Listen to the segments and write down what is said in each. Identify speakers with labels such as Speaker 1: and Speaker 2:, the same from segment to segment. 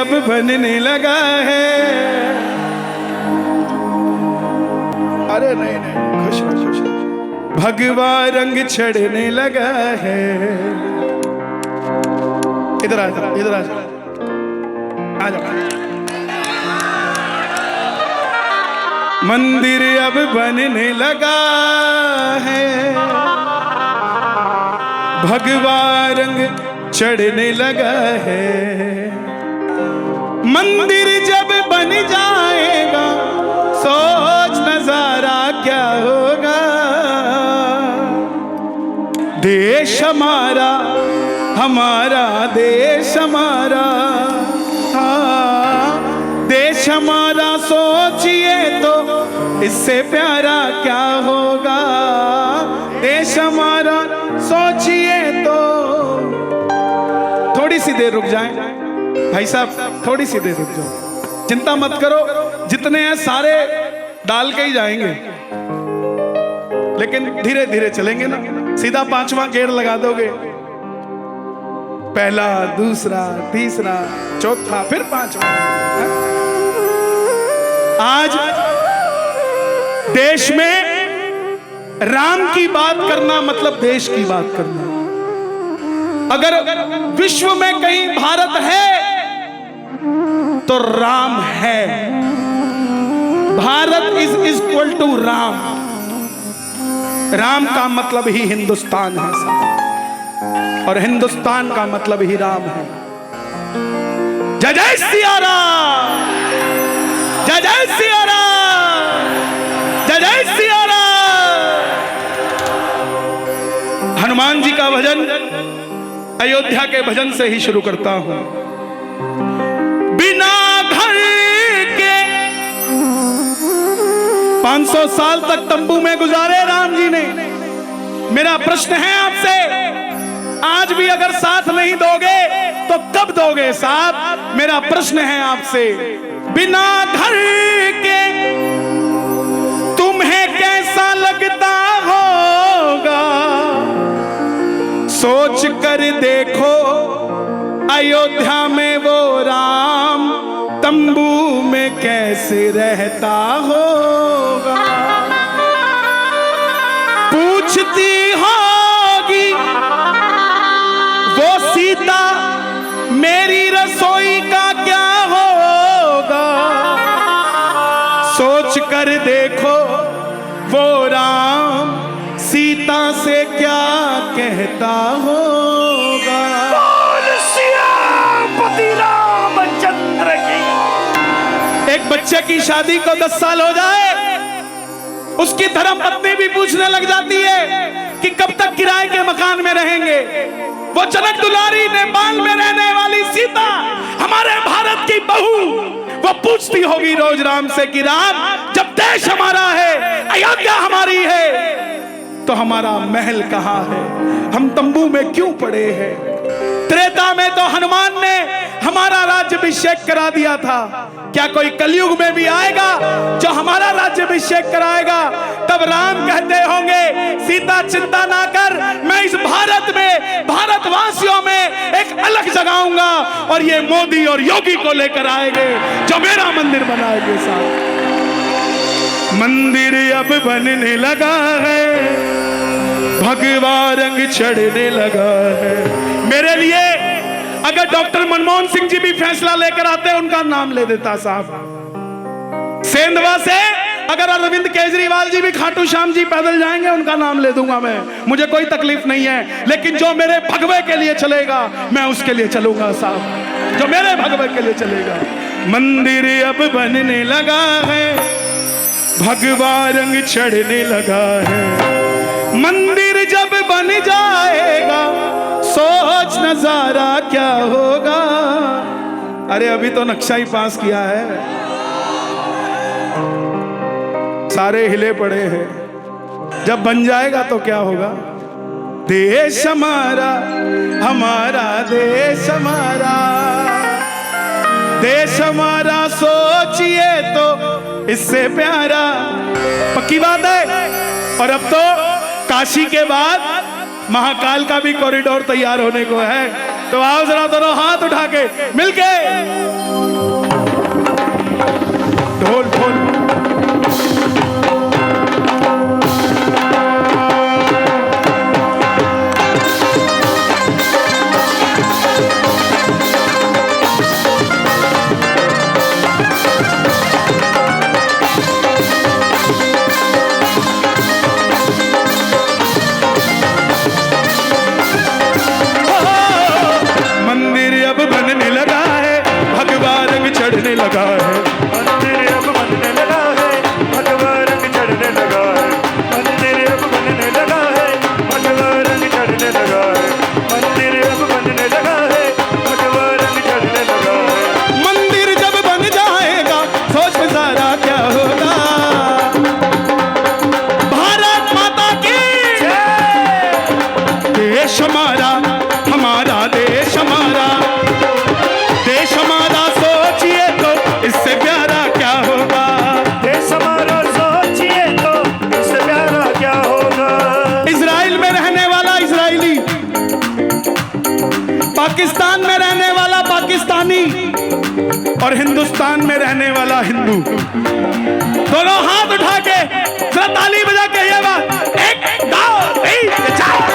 Speaker 1: अब बनने लगा है। अरे नहीं नहीं, खुश रहो खुश रहो। भगवा रंग चढ़ने लगा है। इधर आ जाओ, इधर आ जाओ, आ जाओ। मंदिर अब बनने लगा है, भगवा रंग चढ़ने लगा है। मंदिर जब बन जाएगा सोच नजारा क्या होगा। देश हमारा, हमारा देश हमारा, हाँ देश हमारा सोचिए तो इससे प्यारा क्या होगा। देश हमारा सोचिए तो। थोड़ी सी देर रुक जाएं भाई साहब, थोड़ी सी देर रुक जाओ, चिंता मत करो, जितने हैं सारे डाल के ही जाएंगे, लेकिन धीरे धीरे चलेंगे ना। सीधा 5वां गेयर लगा दोगे, पहला दूसरा तीसरा चौथा फिर 5वां। आज देश में राम की बात करना मतलब देश की बात करना। अगर विश्व में कहीं भारत है तो राम है। Bharat is equal to Ram. Ram का मतलब ही हिंदुस्तान है साहब, और हिंदुस्तान का मतलब ही राम है। जय जय सिया राम, जय जय सिया राम, जय जय सिया राम। हनुमान जी का भजन अयोध्या के भजन से ही शुरू करता हूं। बिना घर के 500 साल तक तंबू में गुजारे राम जी ने। मेरा प्रश्न है आपसे, आज भी अगर साथ नहीं दोगे तो कब दोगे साहब? मेरा प्रश्न है आपसे। बिना घर के तुम्हें कैसा लगता होगा, सोच कर देखो अयोध्या में वो राम तंबू में कैसे रहता होगा। पूछती होगी वो सीता मेरी रसोई का क्या होगा, सोच कर देखो वो राम सीता से क्या कहता होगा। बोल सियापति रामचंद्र की। एक बच्चे की शादी को 10 साल हो जाए, उसकी धर्मपत्नी भी पूछने लग जाती है कि कब तक किराए के मकान में रहेंगे। वो जनक दुलारी नेपाल में रहने वाली सीता, हमारे भारत की बहू, वो पूछती होगी रोज राम से कि राम, जब देश हमारा है, अयोध्या हमारी है, तो हमारा महल कहाँ है? हम तंबू में क्यों पड़े हैं? त्रेता में तो हनुमान ने हमारा राज्याभिषेक करा दिया था। क्या कोई कलयुग में भी आएगा जो हमारा राज्याभिषेक कराएगा? तब राम कहते होंगे, सीता चिंता ना कर, मैं इस भारत में, भारतवासियों में एक अलग जगाऊंगा, और ये मोदी और योगी को लेकर आएंगे जो मेरा मंदिर बनाएंगे साहब। मंदिर अब बनने लगा है, भगवा रंग चढ़ने लगा है। मेरे लिए अगर डॉक्टर मनमोहन सिंह जी भी फैसला लेकर आते हैं, उनका नाम ले देता साहब। सेंधवा से अगर अरविंद केजरीवाल जी भी खाटू श्याम जी पैदल जाएंगे, उनका नाम ले दूंगा मैं, मुझे कोई तकलीफ नहीं है। लेकिन जो मेरे भगवे के लिए चलेगा, मैं उसके लिए चलूंगा साहब, जो मेरे भगवे के लिए चलेगा। मंदिर अब बनने लगा है, भगवा रंग चढ़ने लगा है। मंदिर जब बन जाएगा सोच नजारा क्या होगा। अरे अभी तो नक्शा ही पास किया है, सारे हिले पड़े हैं। जब बन जाएगा तो क्या होगा। देश हमारा, हमारा देश हमारा, देश हमारा सोचिए तो इससे प्यारा। पक्की बात है। और अब तो काशी के बाद महाकाल का भी कॉरिडोर तैयार होने को है। तो आओ जरा दोनों हाथ उठा के मिलके ढोल ढोल। चढ़ने लगा है
Speaker 2: मंदिर अब बनने लगा है, भगवा रंग चढ़ने लगा है। मंदिर अब बनने लगा है, भगवा रंग चढ़ने लगा है। मंदिर अब बनने लगा है, भगवा रंग चढ़ने लगा है।
Speaker 1: मंदिर जब बन जाएगा सोच सारा क्या होगा। भारत माता की देश हमारा, हमारा देश हमारा, देश हमारा सोचिए तो इससे प्यारा क्या होगा।
Speaker 2: देश हमारा सोचिए तो इससे प्यारा क्या होगा।
Speaker 1: इजराइल में रहने वाला इजरायली, पाकिस्तान में रहने वाला पाकिस्तानी और हिंदुस्तान में रहने वाला हिंदू, दोनों हाथ उठा के जरा ताली बजा के ये बात, 1 2 3 4।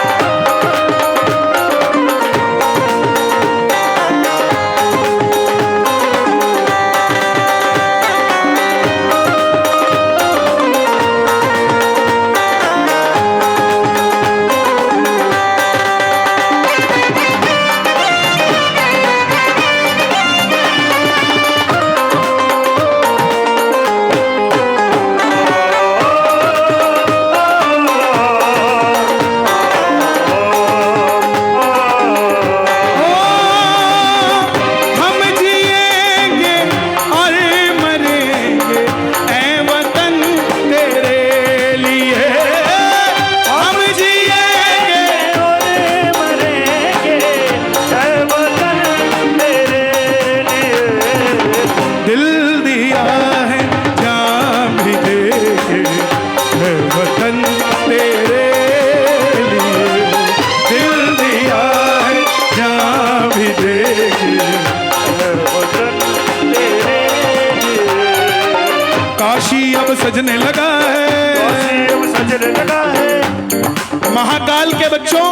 Speaker 1: काशी अब सजने लगा है,
Speaker 2: काशी अब सजने लगा है।
Speaker 1: महाकाल के बच्चों,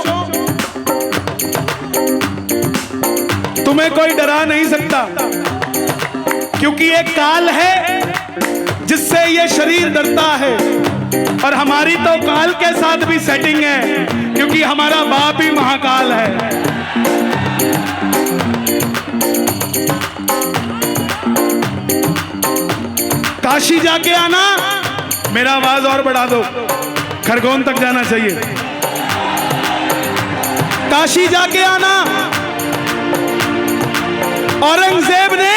Speaker 1: तुम्हें कोई डरा नहीं सकता, क्योंकि एक काल है जिससे ये शरीर डरता है। और हमारी तो काल के साथ भी सेटिंग है, क्योंकि हमारा बाप ही महाकाल है। काशी जाके आना, मेरा आवाज और बढ़ा दो, खरगोन तक जाना चाहिए। काशी जाके आना, औरंगजेब ने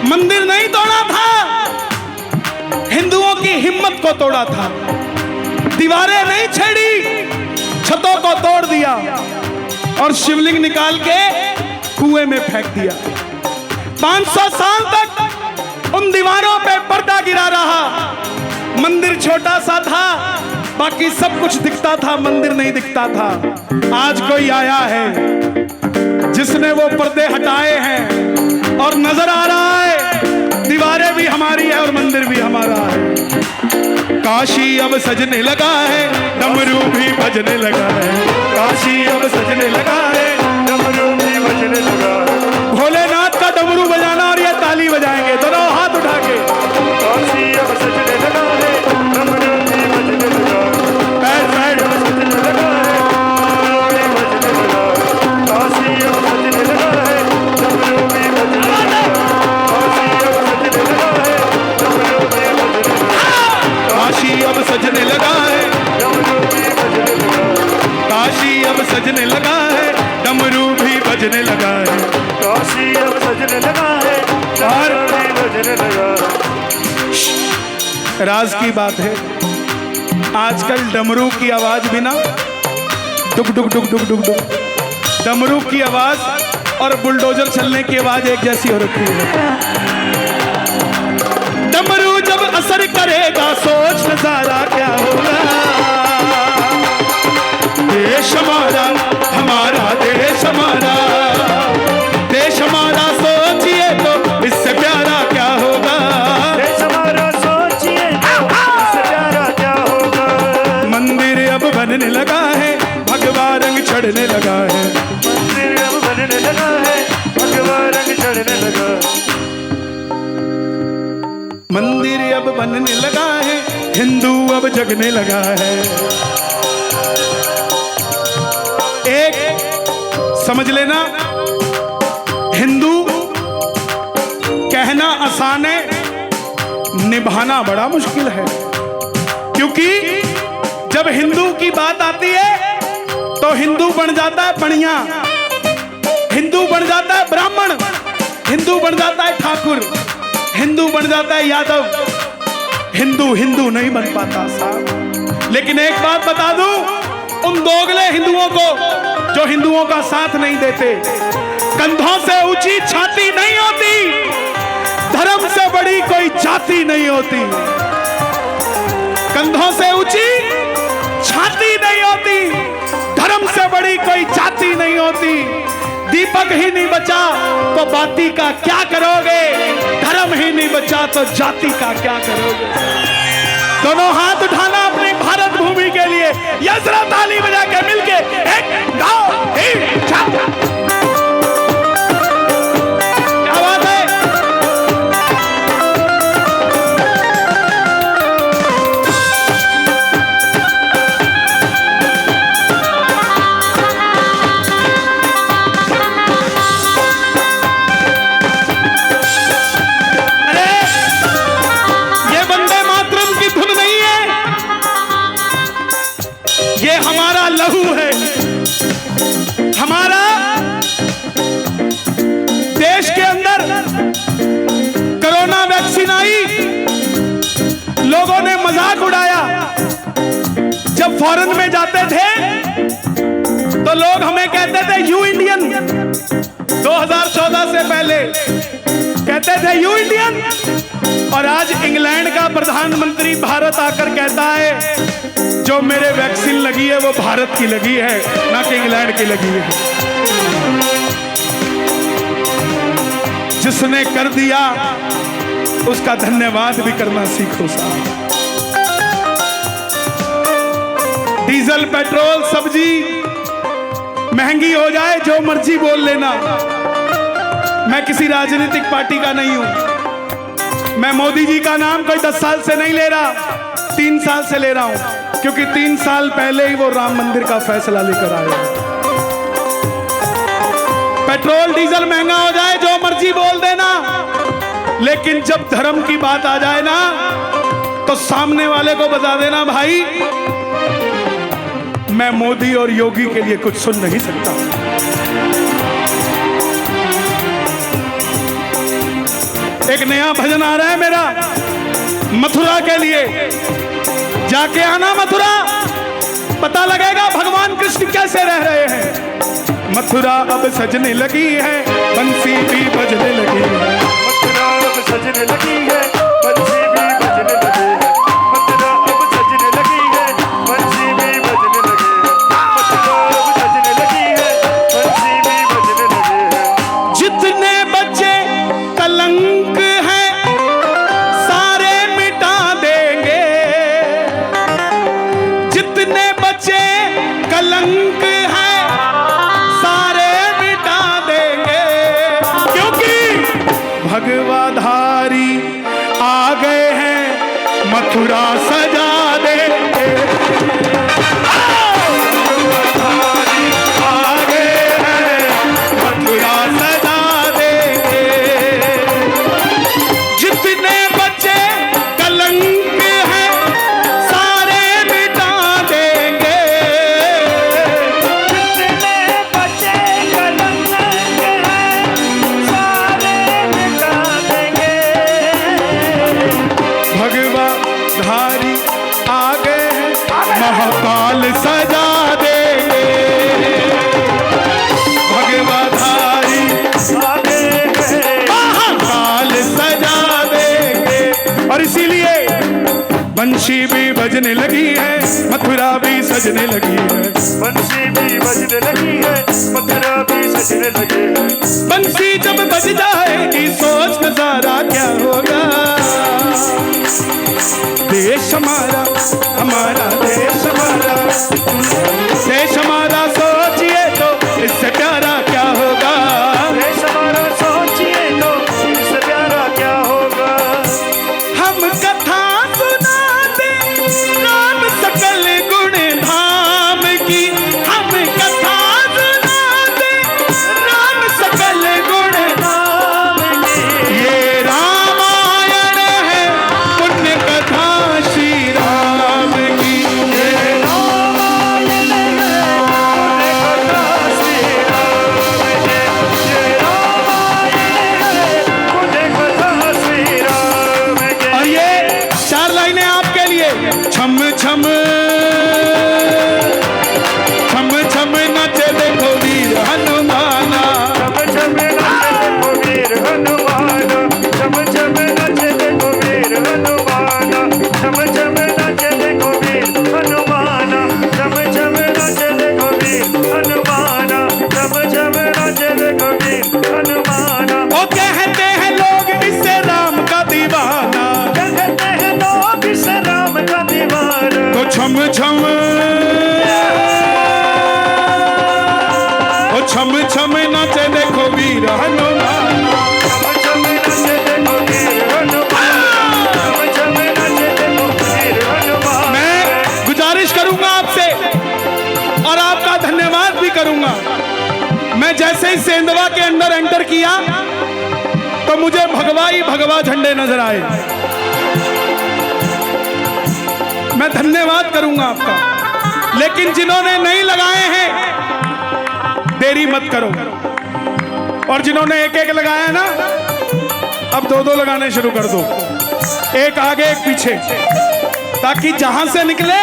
Speaker 1: मंदिर नहीं तोड़ा था, हिंदुओं की हिम्मत को तोड़ा था। दीवारें नहीं छेड़ी, छतों को तोड़ दिया और शिवलिंग निकाल के कुएं में फेंक दिया। 500 साल तक उन दीवारों पे पर्दा गिरा रहा। मंदिर छोटा सा था, बाकी सब कुछ दिखता था, मंदिर नहीं दिखता था। आज कोई आया है जिसने वो पर्दे हटाए हैं और नजर आ रहा है दीवारें भी हमारी है और मंदिर भी हमारा है। काशी अब सजने लगा है, डमरू भी बजने लगा है। काशी अब सजने लगा है,
Speaker 2: डमरू भी बजने लगा है।
Speaker 1: भोलेनाथ का डमरू बजाना और ये ताली बजाएंगे, दोनों हाथ उठा के।
Speaker 2: काशी अब सजने लगा है, डमरू भी बजने लगा है।
Speaker 1: पैर पैर
Speaker 2: सजने लगा है, डमरू भी बजने लगा है। काशी अब सजने लगा है, डमरू भी बजने लगा है। काशी अब सजने लगा है, डमरू भी बजने लगा है।
Speaker 1: काशी अब सजने लगा है, डमरू भी बजने लगा है।
Speaker 2: काशी अब सजने लगा है, डमरू भी बजने लगा है।
Speaker 1: राज की बात है, आजकल डमरू की आवाज भी ना डुक डुक डुक डुक डुक डुक, डमरू की आवाज और बुलडोजर चलने की आवाज एक जैसी हो रखी है। डमरू जब असर करेगा सोच नजारा क्या होगा। देश हमारा, हमारा देश देश हमारा सोचिए तो इससे प्यारा क्या होगा।
Speaker 2: देश हमारा सोचिए तो इससे प्यारा क्या होगा।
Speaker 1: मंदिर अब बनने लगा है, भगवा रंग चढ़ने लगा है।
Speaker 2: मंदिर अब बनने लगा है, भगवा रंग चढ़ने लगा।
Speaker 1: मंदिर अब बनने लगा है, हिंदू अब जगने लगा है। एक समझ लेना, हिंदू कहना आसान है, निभाना बड़ा मुश्किल है। क्योंकि जब हिंदू की बात आती है तो हिंदू बन जाता है बनिया, हिंदू बन जाता है ब्राह्मण, हिंदू बन जाता है ठाकुर, हिंदू बन जाता है यादव। हिंदू हिंदू नहीं बन पाता साहब। लेकिन एक बात बता दूं उन दोगले हिंदुओं को जो हिंदुओं का साथ नहीं देते, कंधों से ऊंची छाती नहीं होती, धर्म से बड़ी कोई जाति नहीं होती। कंधों से ऊंची छाती नहीं होती, धर्म से बड़ी कोई जाति नहीं होती। दीपक ही नहीं बचा तो बाती का क्या करोगे, धर्म ही नहीं बचा तो जाति का क्या करोगे। दोनों हाथ उठाना अपनी भारत भूमि के लिए, ये जरा ताली बजा के मिलके एक गाओ क्या बात है। ये हमारा लहू है, हमारा देश के अंदर कोरोना वैक्सीन आई, लोगों ने मजाक उड़ाया। जब फॉरेन में जाते थे तो लोग हमें कहते थे यू इंडियन। 2014 से पहले कहते थे यू इंडियन, और आज इंग्लैंड का प्रधानमंत्री भारत आकर कहता है जो मेरे वैक्सीन लगी है वो भारत की लगी है, ना कि इंग्लैंड की लगी है। जिसने कर दिया उसका धन्यवाद भी करना सीखो साहब। डीजल पेट्रोल सब्जी महंगी हो जाए, जो मर्जी बोल लेना, मैं किसी राजनीतिक पार्टी का नहीं हूं। मैं मोदी जी का नाम कोई 10 साल से नहीं ले रहा, 3 साल से ले रहा हूं, क्योंकि 3 साल पहले ही वो राम मंदिर का फैसला लेकर आए। पेट्रोल डीजल महंगा हो जाए, जो मर्जी बोल देना, लेकिन जब धर्म की बात आ जाए ना तो सामने वाले को बता देना भाई मैं मोदी और योगी के लिए कुछ सुन नहीं सकता। एक नया भजन आ रहा है मेरा मथुरा के लिए, जाके आना मथुरा, पता लगेगा भगवान कृष्ण कैसे रह रहे हैं। मथुरा अब सजने लगी है, बंसी भी बजने लगी है।
Speaker 2: मथुरा अब सजने लगी है, बंसी भी बजने लगी है। मथुरा अब सजने लगी है, बंसी भी बजने लगी है। मथुरा अब सजने लगी है, बंसी भी बजने लगी है।
Speaker 1: जितने बच्चे कलंक हैं सारे मिटा देंगे, जितने बच्चे कलंक हैं सारे मिटा देंगे, क्योंकि भगवाधारी आ गए हैं, मथुरा सजा देंगे। भगवाधारी आ गए हैं, मथुरा सजा देंगे। जितने बच्चे कलंक हैं सारे मिटा देंगे।
Speaker 2: जितने बच्चे कलंक हैं सारे मिटा देंगे।
Speaker 1: भगवा बंशी भी बजने लगी है, मथुरा भी सजने लगी है।
Speaker 2: बंसी भी बजने लगी है, मथुरा भी सजने लगी है।
Speaker 1: बंसी जब बज जाएगी सोच नजारा क्या होगा। देश हमारा, हमारा देश हमारा, देश हमारा सोचिए तो इससे प्यारा क्या होगा।
Speaker 2: देश हमारा सोचिए तो इससे प्यारा क्या होगा।
Speaker 1: हम कथा सुनाते राम सकल गुण धाम की, हम कथा सुनाते राम सकल गुण धाम की। ये रामायण है पुण्य कथा श्री राम की। ये
Speaker 2: रामायण है पुण्य कथा श्री राम की। ये रामायण है पुण्य कथा श्री राम की।
Speaker 1: और ये चार लाइनें आपके लिए। छम छम छम छम नचे देखो वीर हनुमाना।
Speaker 2: छम छम नाचे देखो वीर हनुमाना, छम छम नाचे देखो वीर हनुमाना, छम छम नाचे देखो वीर हनुमाना, छम छम नाचे देखो वीर हनुमाना, छम छम नाचे देखो वीर हनुमाना।
Speaker 1: वो कहते हैं लोग इससे राम का दीवाना,
Speaker 2: कहते हैं लोग इस राम का दीवाना।
Speaker 1: तो छम छम ओ छम छम नाचे देखो वीर हनुमाना।
Speaker 2: छम छम नाचे देखो वीर हनुमाना, छम छम नाचे देखो वीर हनुमाना।
Speaker 1: मैं गुजारिश करूंगा आपसे और आपका धन्यवाद भी करूंगा। मैं जैसे ही सेंधवा के अंदर एंटर किया तो मुझे भगवा ही भगवा झंडे नजर आए। मैं धन्यवाद करूंगा आपका, लेकिन जिन्होंने नहीं लगाए हैं देरी मत करो, और जिन्होंने एक एक लगाया ना अब दो दो लगाने शुरू कर दो, एक आगे एक पीछे, ताकि जहां से निकले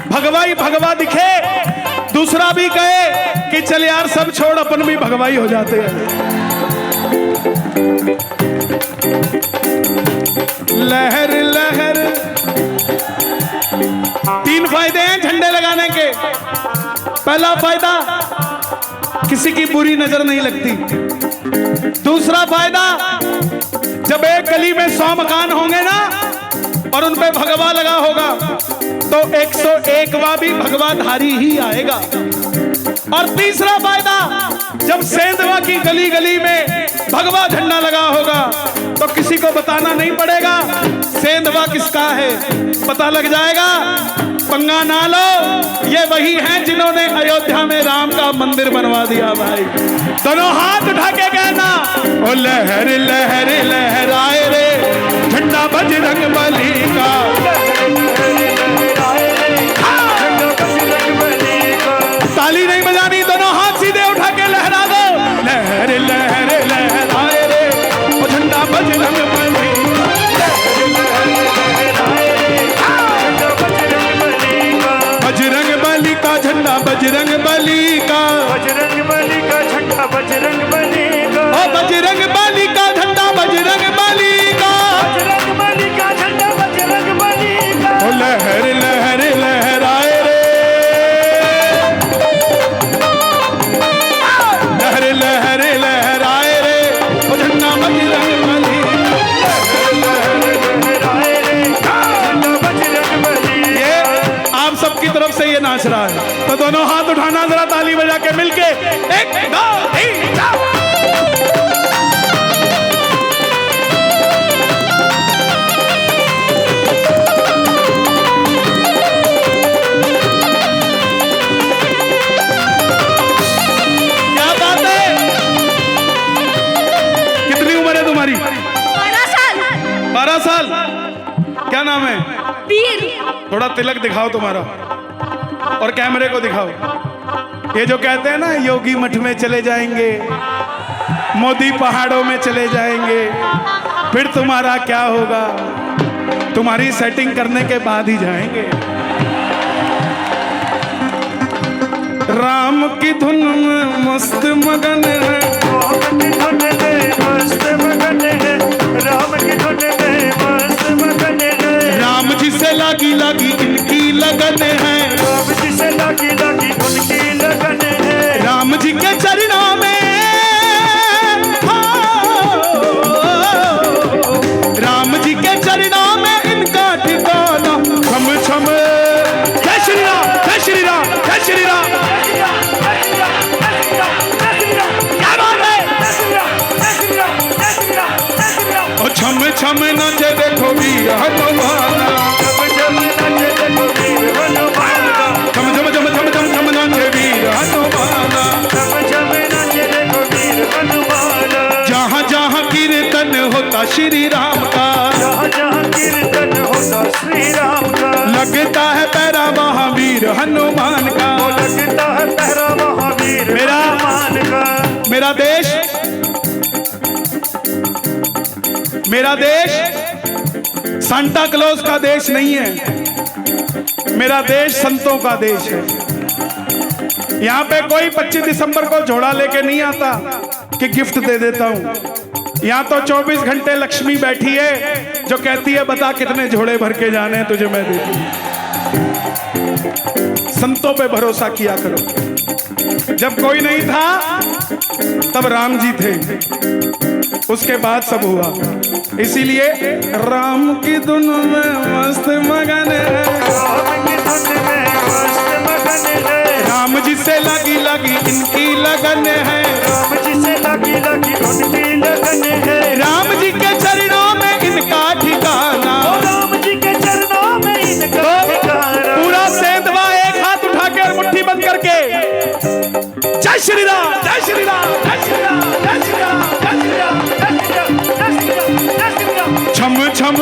Speaker 1: भगवा ही भगवा दिखे, दूसरा भी कहे कि चल यार सब छोड़ अपन भी भगवाई हो जाते हैं। लहर लहर, तीन फायदे हैं झंडे लगाने के। पहला फायदा, किसी की बुरी नजर नहीं लगती। दूसरा फायदा, जब एक गली में 100 मकान होंगे ना और उन पे भगवा लगा होगा तो 101वां भी भगवाधारी ही आएगा। और तीसरा फायदा, जब सेंधवा की गली गली में भगवा झंडा लगा होगा तो किसी को बताना नहीं पड़ेगा सेंधवा किसका है, पता लग जाएगा। पंगा ना लो, ये वही हैं जिन्होंने अयोध्या में राम का मंदिर बनवा दिया भाई। दोनों हाथ उठा के कहना, ओ लहर लहर लहराए रे झंडा बजरंग बली का। ताली नहीं बजानी, दोनों हाथ सीधे उठा के लहरा दो। लहर लहर लहराए रे वो झंडा बजरंग बली का। बजरंग बली का झंडा, बजरंग बली का,
Speaker 2: बजरंग बली का झंडा, बजरंग बली का।
Speaker 1: ओ बजरंग बली का झंडा, बजरंग बली का।
Speaker 2: बजरंग बली का झंडा, बजरंग बली का।
Speaker 1: ओ लहर लहर लहराए रे, लहर लहर लहराए रे वो झंडा बजरंग बली।
Speaker 2: लहराए रे झंडा बजरंग बली।
Speaker 1: ये आप सबकी तरफ से ये नाच रहा है, तो दोनों हाथ उठाना जरा ताली बजा के मिलके। 1 2 3 4। क्या बात है, कितनी उम्र है तुम्हारी?
Speaker 3: 12 साल।
Speaker 1: 12 साल। क्या नाम है?
Speaker 3: वीर।
Speaker 1: थोड़ा तिलक दिखाओ तुम्हारा और कैमरे को दिखाओ। ये जो कहते हैं ना योगी मठ में चले जाएंगे, मोदी पहाड़ों में चले जाएंगे, फिर तुम्हारा क्या होगा, तुम्हारी सेटिंग करने के बाद ही जाएंगे। राम की धुन में मस्त मगन है,
Speaker 2: राम की धुन में मस्त मगन है, राम की धुन में मस्त मगन है।
Speaker 1: राम जी से ला छम छम नाचे देखो वीर हनुमाना,
Speaker 2: छम छम नाचे देखो वीर हनुमाना,
Speaker 1: छम छम छम छम छम छम नाचे वीर हनुमाना,
Speaker 2: छम छम नाचे देखो वीर हनुमाना।
Speaker 1: जहाँ जहाँ कीर्तन होता श्री राम का,
Speaker 2: जहाँ जहाँ कीर्तन होता श्री राम का,
Speaker 1: लगता है पैरा महावीर हनुमान का।
Speaker 2: वो लगता है पहरा महावीर हनुमान का।
Speaker 1: मेरा देश सांता क्लॉज का देश नहीं है, मेरा देश संतों का देश है। यहाँ पे कोई 25 दिसंबर को झोला लेके नहीं आता कि गिफ्ट दे देता हूँ। यहाँ तो 24 घंटे लक्ष्मी बैठी है जो कहती है बता कितने झोले भर के जाने हैं तुझे मैं देती हूँ। संतों पे भरोसा किया करो। जब कोई नहीं था तब राम जी थे, उसके बाद सब हुआ। इसीलिए राम की धुन में मस्त मगन है,
Speaker 2: राम की धुन में मस्त मगन है,
Speaker 1: राम जी से लगी लगी इनकी लगन है,
Speaker 2: राम जी से लगी लगी उनकी लगन है,
Speaker 1: राम जी के चरणों में इनका ठिकाना।
Speaker 2: ओ राम जी के चरणों में इनका ठिकाना।
Speaker 1: पूरा सेंधवा एक हाथ उठा के और मुट्ठी बंद करके जय श्री राम, जय श्री राम, जय श्री राम, जय श्री राम, जय श्री राम, जय श्री राम, जय श्री राम, जय श्री राम। छम छम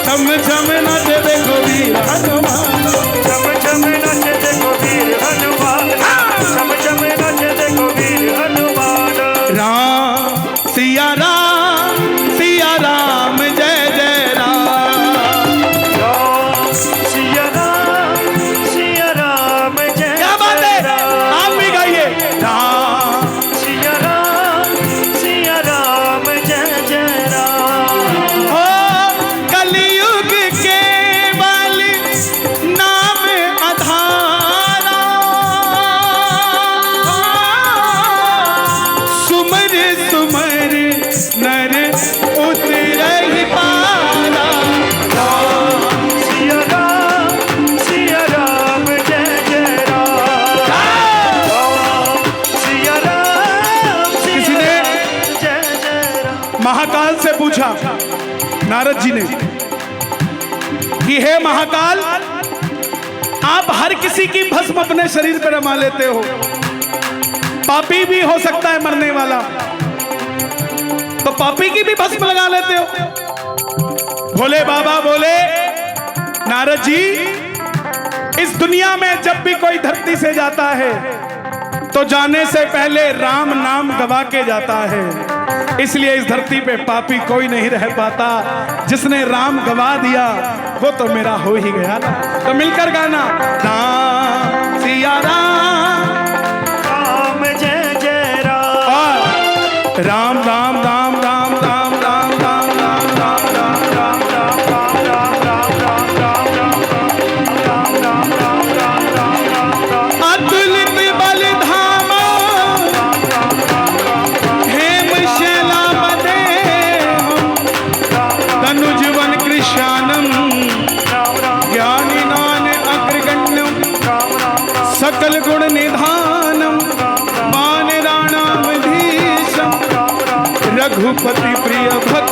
Speaker 1: छम छम नाचे देखो वीर हनुमान,
Speaker 2: छम छम नाचे देखो वीर हनुमान, छम छम नाचे देखो वीर हनुमान।
Speaker 1: राम सिया राम जय जय राम,
Speaker 2: राम सिया राम जय
Speaker 1: क्या बात है, आप भी गाइए। राम
Speaker 2: सिया राम जय जय राम।
Speaker 1: हो कलयुग के वाली नाम आधारा, सुमर सुमर नर उतरहि पारा।
Speaker 2: सिया राम जय जय राम। राम सिया राम
Speaker 1: किसी ने
Speaker 2: जय जय राम।
Speaker 1: महाकाल से पूछा, नारद जी ने, कि हे महाकाल आप हर किसी की भस्म अपने शरीर पर रमा लेते हो, पापी भी हो सकता है मरने वाला, तो पापी की भी भस्म लगा लेते हो। भोले बाबा बोले, नारद जी इस दुनिया में जब भी कोई धरती से जाता है तो जाने से पहले राम नाम गवा के जाता है, इसलिए इस धरती पे पापी कोई नहीं रह पाता। जिसने राम गवा दिया वो तो मेरा हो ही गया ना। तो मिलकर गाना, राम सिया
Speaker 2: राम जय जय राम।
Speaker 1: और राम राम राम राम राम राम राम राम राम राम राम अतुलित बल धामा हेम शैला बदे तनुजवन कृष्णानम ज्ञानिनान अग्रगण्यम सकल गुण निधानम वानराणाम धीशम रघुपति प्रिय भक्त